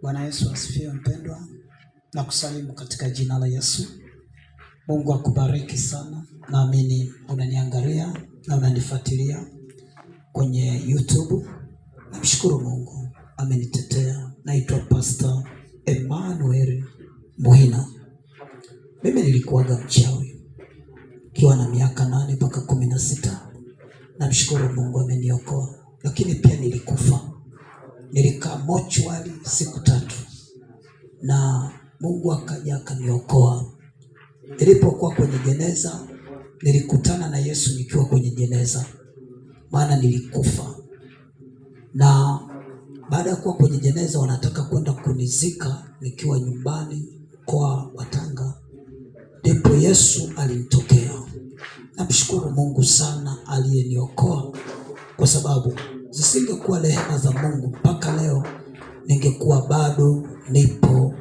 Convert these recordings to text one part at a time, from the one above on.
Bwana Yesu asifiwe mpendwa, na kusalimu katika jina la Yesu. Mungu akubariki sana. Naamini unaniangalia na unanifuatilia kwenye YouTube. Namshukuru Mungu amenitetea. Naitwa Pastor Emmanuel Muhina. Mimi nilikuwaga mchawi kiwa na miaka 8 mpaka 16. Namshukuru Mungu ameniokoa, lakini pia nilikufa. Nilikaa mochwari siku 3 na Mungu akaja akaniokoa. Nilipokuwa kwenye jeneza, nilikutana na Yesu nikiwa kwenye jeneza, maana nilikufa. Na baada ya kuwa kwenye jeneza, wanataka kwenda kunizika nikiwa nyumbani mkoa wa Tanga, ndipo Yesu alinitokea. Namshukuru Mungu sana aliyeniokoa, kwa sababu zisingekuwa rehema za Mungu mpaka leo ningekuwa bado nipo,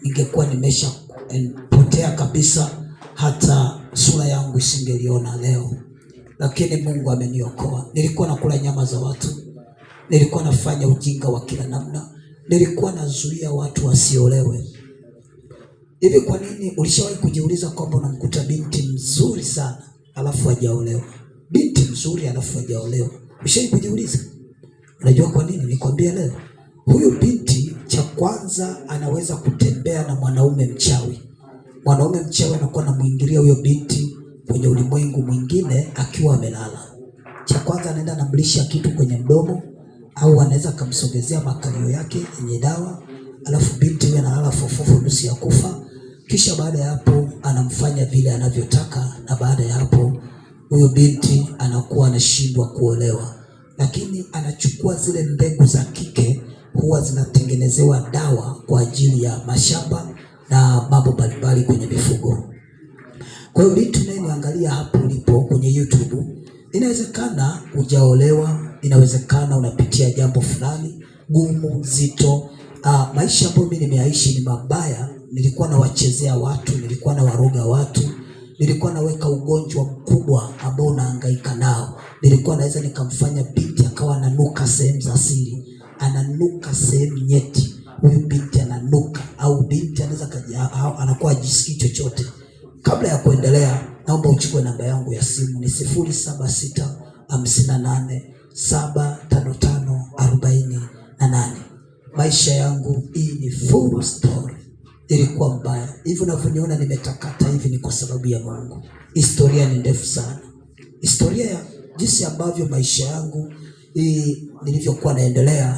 ningekuwa nimeshapotea kabisa, hata sura yangu isingeliona leo. Lakini Mungu ameniokoa. Nilikuwa nakula nyama za watu, nilikuwa nafanya ujinga wa kila namna, nilikuwa nazuia watu wasiolewe. Hivi kwa nini ulishawahi kujiuliza kwamba unamkuta binti mzuri sana alafu hajaolewa? Binti mzuri alafu hajaolewa. Ushawahi kujiuliza? Unajua kwa nini? Nikwambia leo. Huyu binti, cha kwanza, anaweza kutembea na mwanaume mchawi. Mwanaume mchawi anakuwa anamuingilia huyo binti kwenye ulimwengu mwingine akiwa amelala. Cha kwanza, anaenda anamlisha kitu kwenye mdomo, au anaweza kumsogezea makalio yake yenye dawa, alafu binti huyo analala fofofo nusu ya kufa. Kisha baada ya hapo anamfanya vile anavyotaka, na baada ya hapo huyo binti anakuwa anashindwa kuolewa. Lakini anachukua zile mbegu za kike, huwa zinatengenezewa dawa kwa ajili ya mashamba na mambo mbalimbali kwenye mifugo. Kwa hiyo binti unayeniangalia hapo ulipo kwenye YouTube, inawezekana hujaolewa, inawezekana unapitia jambo fulani gumu, zito. Maisha ambayo mimi nimeyaishi ni mabaya. Nilikuwa nawachezea watu, nilikuwa nawaroga watu, nilikuwa naweka ugonjwa mkubwa ambao unahangaika nao. Nilikuwa naweza nikamfanya binti akawa ananuka sehemu za siri, ananuka sehemu nyeti. Huyu binti ananuka, au binti anaweza anakuwa hajisikii chochote. Kabla ya kuendelea, naomba uchukue namba yangu ya simu, ni 0765875548. Maisha yangu hii ni full story. Ilikuwa mbaya. Hivi unavyoniona nimetakata hivi ni kwa sababu ya Mungu. Historia ni ndefu sana. Historia ya jinsi ambavyo maisha yangu hii nilivyokuwa naendelea